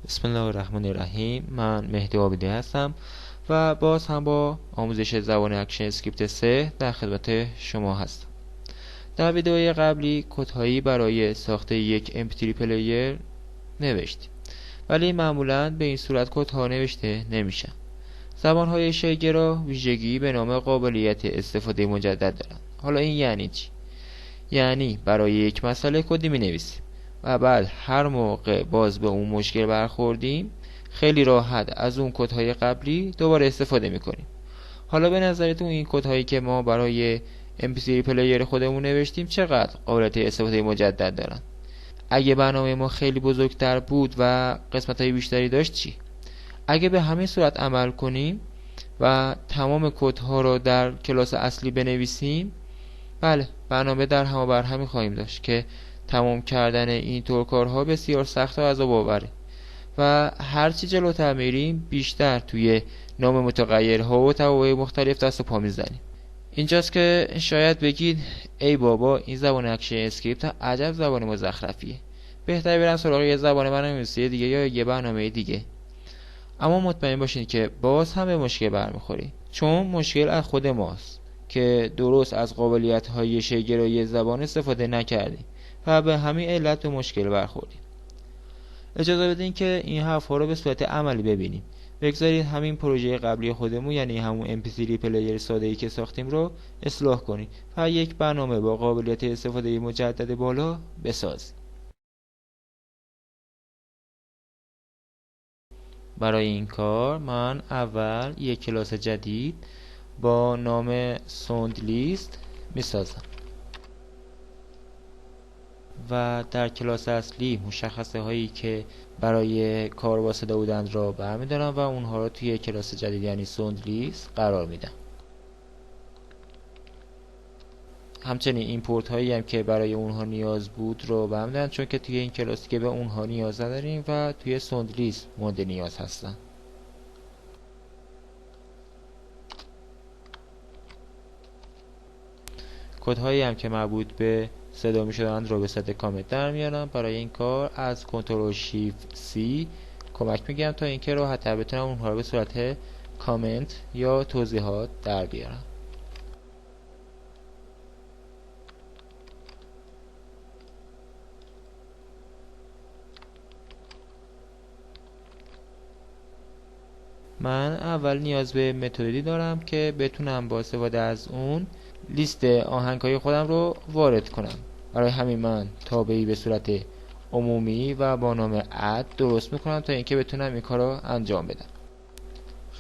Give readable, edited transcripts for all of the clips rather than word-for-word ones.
بسم الله الرحمن الرحیم. من مهدی عابدی هستم و باز هم با آموزش زبان اکشن اسکریپت 3 در خدمت شما هستم. در ویدئوی قبلی کدهایی برای ساخت یک MP3 پلیر نوشتیم، ولی معمولا به این صورت کدها نوشته نمیشن. زبانهای شیگرا ویژگی به نام قابلیت استفاده مجدد دارند. حالا این یعنی چی؟ یعنی برای یک مسئله کدی می نویسیم و بعد هر موقع باز به اون مشکل برخوردیم خیلی راحت از اون کدهای قبلی دوباره استفاده میکنیم. حالا به نظرتون این کدهایی که ما برای MP3 پلیر خودمون نوشتیم چقدر قابلیت استفاده مجدد دارن؟ اگه برنامه ما خیلی بزرگتر بود و قسمت‌های بیشتری داشت چی؟ اگه به همین صورت عمل کنیم و تمام کدها رو در کلاس اصلی بنویسیم، بله، برنامه در هم و بر همی خواهیم داشت که تمام کردن این طور کارها بسیار سخت و عذاب آوره و هرچی جلوتر میریم بیشتر توی نام متغیرها و توابع مختلف دست و پا میزنیم. اینجاست که شاید بگید ای بابا، این زبان اکشن اسکریپت عجب زبان مزخرفیه، بهتر برم سراغ یه زبان برنامه‌نویسی دیگه یا یه برنامه دیگه. اما مطمئن باشین که باز هم به مشکل برمیخوری، چون مشکل از خود ماست که درست از قابلیت‌های شیگرایی زبان استفاده نکردیم و به همین علت به مشکل برخوردیم. اجازه بدین که این حرف‌ها رو به صورت عملی ببینیم. بگذارید همین پروژه قبلی خودمون، یعنی همون MP3 پلیر ساده‌ای که ساختیم رو اصلاح کنیم و یک برنامه با قابلیت استفاده مجدد بالا بسازیم. برای این کار من اول یک کلاس جدید با نام سوندلیست میسازم و در کلاس اصلی مشخصه هایی که برای کار با صدا بودند را برمیدارم و اونها را توی کلاس جدید یعنی سوندلیست قرار میدم. همچنین ایمپورت هایی هم که برای اونها نیاز بود رو برمیدارم، چون که توی این کلاسی که به اونها نیاز نداریم و توی سوندلیست مورد نیاز هستن. کدهایی هم که مربوط به صدا می شدند رو به صورت کامنت در میارم. برای این کار از کنترل شیفت C کمک میگیرم تا اینکه راحت‌تر بتونم اونها رو به صورت کامنت یا توضیحات در بیارم. من اول نیاز به متدی دارم که بتونم با استفاده از اون لیست آهنگ‌های خودم رو وارد کنم. برای همین من تابعی به صورت عمومی و با نام اد درست میکنم تا اینکه بتونم این کار رو انجام بدم.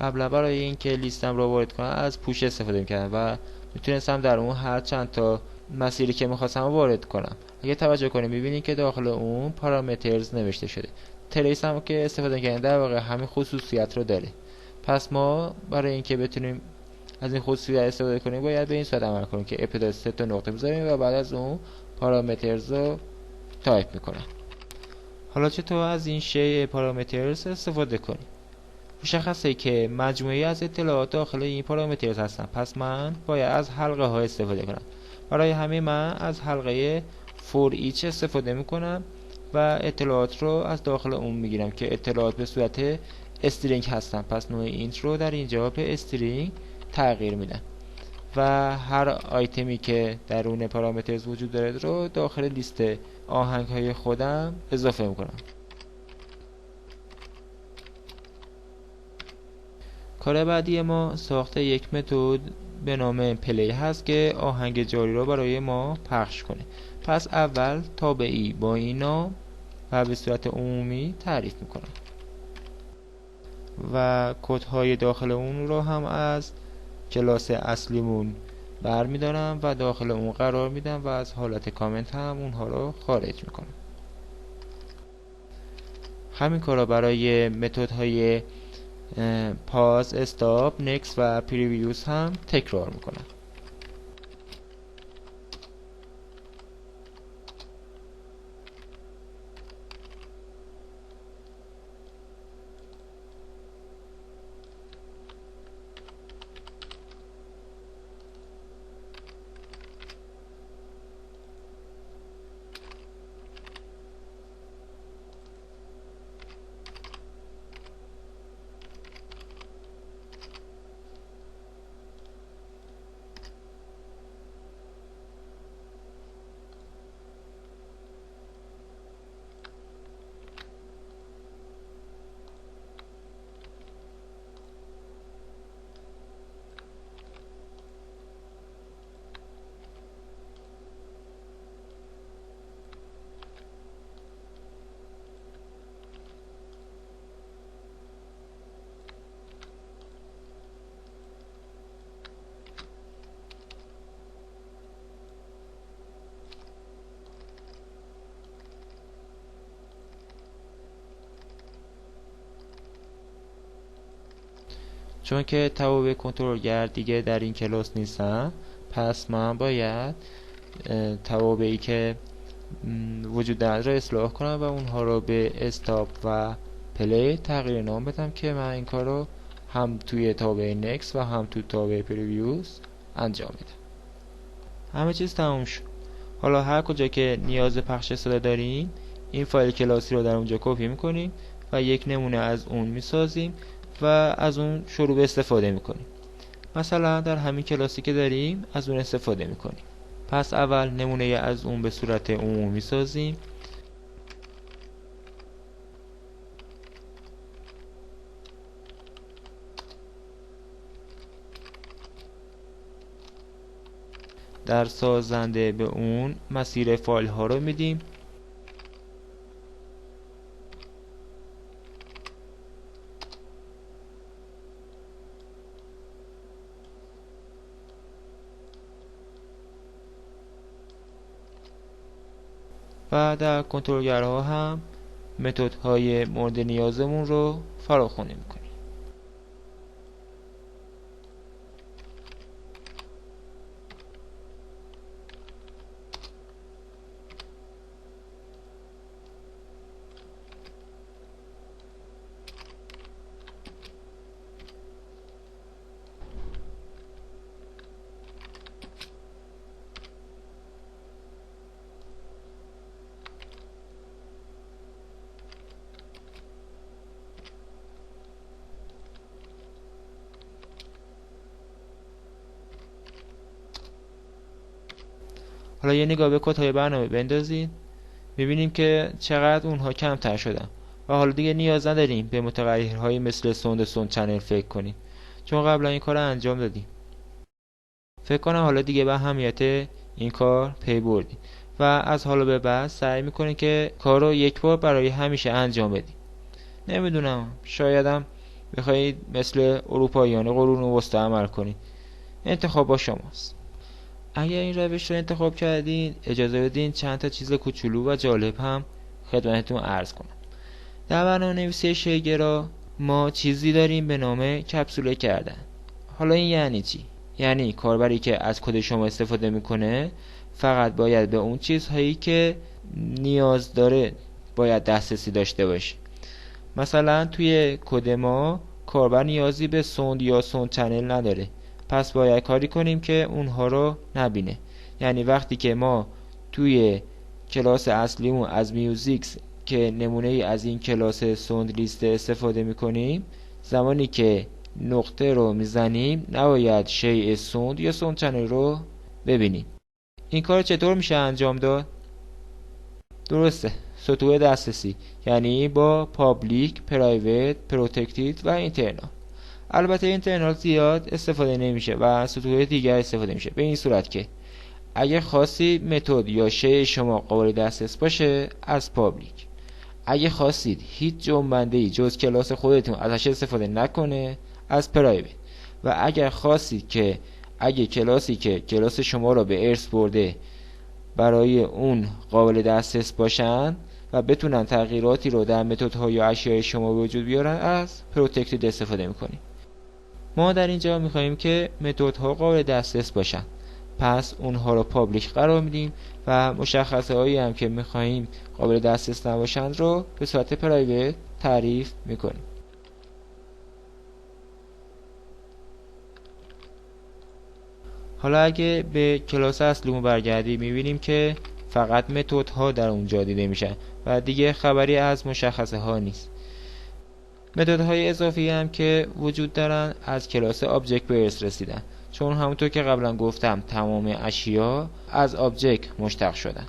قبلا برای اینکه لیستم رو وارد کنم از پوش استفاده میکردم و میتونستم در اون هر چند تا مسیری که میخواستم وارد کنم. اگه توجه کنیم میبینید که داخل اون پارامترز نوشته شده. تریس هم که استفاده کردن در واقع همین خصوصیت رو داره. پس ما برای اینکه بتونیم از این خصوصیت استفاده کنیم باید به این صورت عمل کنیم که ابتدا 3 تا نقطه میذاریم و بعد از اون پارامترز رو تایپ میکنم. حالا چطور از این شیء پارامترز استفاده کنیم؟ مشخصه که مجموعی از اطلاعات داخل این پارامترز هستن، پس من باید از حلقه ها استفاده کنم. برای همین من از حلقه for each استفاده میکنم و اطلاعات رو از داخل اون میگیرم که اطلاعات به صورت استرینگ هستن. پس نوع اینت رو در اینجا به استرینگ تغییر میدم و هر آیتمی که درون پارامترز وجود داره رو داخل لیست آهنگ های خودم اضافه میکنم. کار بعدی ما ساخت یک متد به نام پلی هست که آهنگ جاری رو برای ما پخش کنه. پس اول تابعی با این نام و به صورت عمومی تعریف میکنم و کدهای داخل اون رو هم از کلاس اصلیمون برمیدارم و داخل اون قرار میدم و از حالت کامنت هم اونها رو خارج میکنم. همین کارا برای متدهای پاز، استاپ، نکست و پریویوز هم تکرار میکنم. چون که توابع کنترلگر دیگه در این کلاس نیستن، پس من باید توابعی که وجود دارد را اصلاح کنم و اونها رو به استاپ و پلی تغییر نام بدم که من این کار رو هم توی توابع نکس و هم توی توابع پریویوز انجام میدم. همه چیز تموم شد. حالا هر کجا که نیاز پخش صدا داریم این فایل کلاسی رو در اونجا کپی میکنیم و یک نمونه از اون میسازیم و از اون شروع به استفاده میکنیم. مثلا در همین کلاسی که داریم از اون استفاده میکنیم. پس اول نمونه از اون به صورت عمومی میسازیم. در سازنده به اون مسیر فایل ها رو میدیم. و در کنترلگرها هم متدهای مورد نیازمون رو فراخوانی میکنیم. حالا یه نگاه به کدهای برنامه بندازید. میبینیم که چقدر اونها کمتر شدن و حالا دیگه نیاز نداریم به متغیرهایی مثل سوند چنل فکر کنیم، چون قبلا این کار رو انجام دادیم. فکر کنم حالا دیگه به اهمیت این کار پی بردیم و از حالا به بعد سعی میکنیم که کار رو یک بار برای همیشه انجام بدیم. نمیدونم، شایدم بخواید مثل اروپاییان قرون وسطا عمل کنید. انتخاب با شماست. اگر این روش رو انتخاب کردین اجازه بدین چند تا چیز کوچولو و جالب هم خدمتتون عرض کنم. در برنامه‌نویسی شیگرا ما چیزی داریم به نام کپسوله کردن. حالا این یعنی چی؟ یعنی کاربری که از کد شما استفاده میکنه فقط باید به اون چیزهایی که نیاز داره باید دسترسی داشته باشه. مثلا توی کد ما کاربر نیازی به سوند یا سوند چنل نداره، پس باید کاری کنیم که اونها رو نبینه. یعنی وقتی که ما توی کلاس اصلیمون از میوزیکس که نمونه ای از این کلاس سوند لیست استفاده میکنیم، زمانی که نقطه رو میزنیم نباید شیء سوند یا سوند چنل رو ببینیم. این کار چطور میشه انجام داد؟ درسته، سطوح دسترسی، یعنی با پابلیک، پرایوت، پروتکتید و اینترنال. البته اینترنال زیاد استفاده نمیشه و سطوح دیگر استفاده میشه، به این صورت که اگه خواستید متد یا شیء شما قابل دسترس باشه از پابلیک، اگه خواستید هیچ جنبنده‌ای جز کلاس خودتون ازش استفاده نکنه از پرایوت، و اگر خواستید که اگه کلاسی که کلاس شما رو به ارث برده برای اون قابل دسترس باشن و بتونن تغییراتی رو در متدها یا اشیاء شما به وجود بیارن از پروتکتید استفاده میکنیم. ما در اینجا میخواییم که متدها قابل دسترس باشن، پس اونها رو پابلیک قرار میدیم و مشخصه هایی هم که میخواییم قابل دسترس نباشند رو به صورت پرایوت تعریف میکنیم. حالا اگه به کلاس اصلیمون برگردیم میبینیم که فقط متدها در اونجا دیده میشن و دیگه خبری از مشخصه ها نیست. متدهای اضافی هم که وجود دارن از کلاس آبجکت به ارث رسیدن، چون همونطور که قبلا گفتم تمام اشیا از آبجکت مشتق شدن.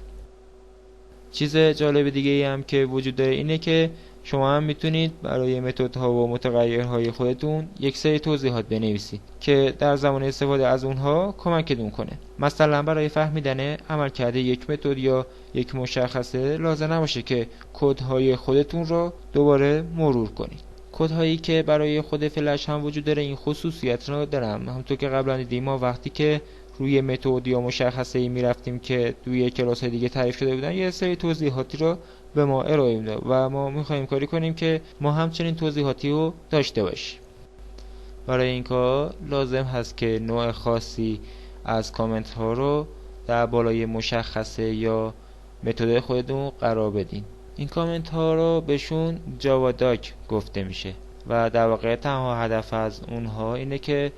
چیز جالب دیگه ای هم که وجود داره اینه که شما هم میتونید برای متدها و متغیرهای خودتون یک سری توضیحات بنویسید که در زمان استفاده از اونها کمکتون کنه. مثلا برای فهمیدن عملکرد یک متد یا یک مشخصه لازم نباشه که کدهای خودتون رو دوباره مرور کنید. کدهایی که برای خود فلش هم وجود داره این خصوصیت رو دارن. همونطور که قبلا دیدیم ما وقتی که روی متد یا مشخصه‌ای میرفتیم که توی کلاس‌های دیگه تعریف شده بودن یه سری توضیحاتی رو به ما ارائه میداد و ما می‌خوایم کاری کنیم که ما همچنین توضیحاتی رو داشته باشیم. برای این کار لازم هست که نوع خاصی از کامنت ها رو در بالای مشخصه یا متد خودتون قرار بدین. این کامنت ها رو بهشون جاوا داک گفته میشه و در واقع تنها هدف از اونها اینه که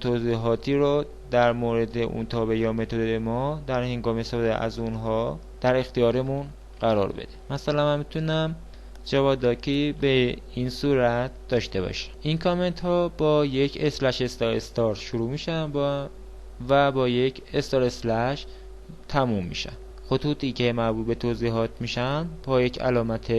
توضیحاتی رو در مورد اون تابع یا متد ما در هنگام استفاده از اونها در اختیارمون قرار بده. مثلا من میتونم جاوا داکی به این صورت داشته باشه. این کامنت ها با یک اسلش استار شروع میشن و با یک استار اسلش تموم میشن. خطوطی که مربوط به توضیحات میشن با یک علامت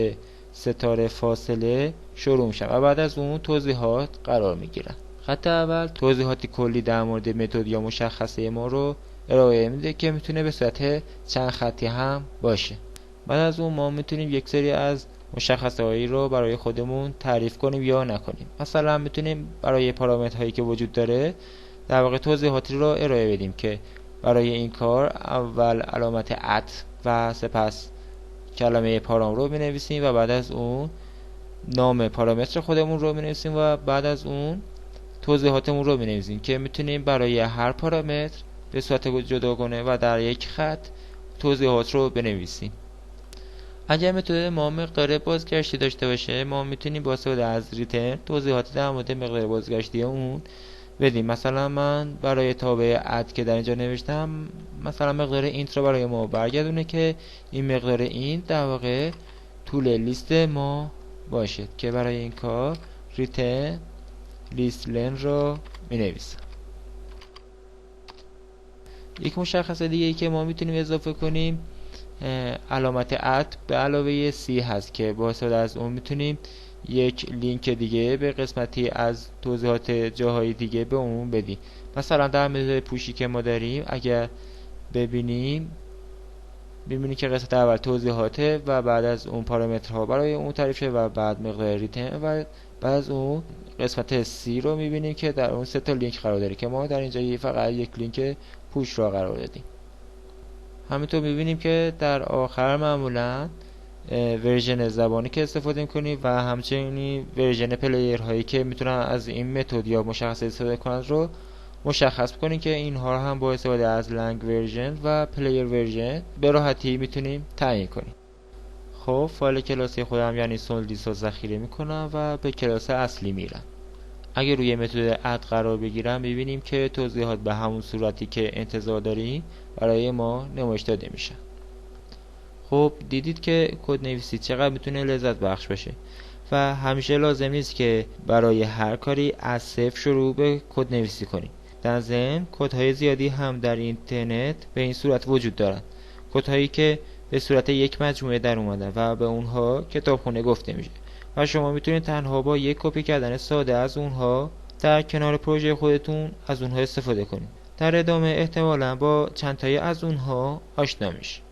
ستاره فاصله شروع میشن و بعد از اون توضیحات قرار میگیرن. خط اول توضیحاتی کلی در مورد متد یا مشخصه ما رو ارائه میده که میتونه به صورت چند خطی هم باشه. بعد از اون ما میتونیم یک سری از مشخصه هایی رو برای خودمون تعریف کنیم یا نکنیم. مثلا میتونیم برای پارامترهایی که وجود داره در واقع توضیحاتی رو ارائه بدیم که برای این کار اول علامت ات و سپس کلمه پارام رو بنویسیم و بعد از اون نام پارامتر خودمون رو بنویسیم و بعد از اون توضیحاتمون رو بنویسیم که میتونیم برای هر پارامتر به صورت جداگانه و در یک خط توضیحات رو بنویسیم. اگر متد ما مقدار بازگشتی داشته باشه ما میتونیم با استفاده از ریترن توضیحات در مورد مقدار بازگشتی اون بدیم. مثلا من برای تابع اد که در اینجا نوشتم مثلا مقدار اینت رو برای ما برگردونه که این مقدار اینت در واقع طول لیست ما باشه که برای این کار ریترن لیست لن رو می نویسم. یک مشخصه دیگه ای که ما میتونیم اضافه کنیم علامت ات به علاوه سی هست که با استفاده از اون میتونیم یک لینک دیگه به قسمتی از توضیحات جاهای دیگه به اون بدیم. مثلا در متد پوشی که ما داریم اگر ببینیم که قسمت اول توضیحاته و بعد از اون پارامترها برای اون تعریف شده و بعد مقدار ریترن و بعد از اون قسمت سی رو میبینیم که در اون سه تا لینک قرار داره که ما در اینجا فقط یک لینک پوش رو قرار دادیم. همینطور میبینیم که در آخر معمولا ورژن زبانی که استفاده میکنیم و همچنین ورژن پلیر هایی که میتونن از این متد یا مشخصه استفاده کنند رو مشخص کنیم که اینها رو هم با استفاده از لنگ ورژن و پلیر ورژن به راحتی میتونیم تعیین کنیم. خب فایل کلاسی خودم یعنی سولدیس رو ذخیره میکنم و به کلاس اصلی میرم. اگر روی متد اد قرار بگیرم ببینیم که توضیحات به همون صورتی که انتظار داریم برای ما نمایش داده میشن. خب دیدید که کد نویسی چقدر میتونه لذت بخش باشه و همیشه لازم نیست که برای هر کاری از صفر شروع به کد نویسی کنیم. در ضمن کدهای زیادی هم در اینترنت به این صورت وجود دارند. کدهایی که به صورت یک مجموعه در اومدن و به اونها کتابخونه گفته میشه و شما میتونید تنها با یک کپی کردن ساده از اونها در کنار پروژه خودتون از اونها استفاده کنید. در ادامه احتمالاً با چند تایی از اونها آشنا میشید.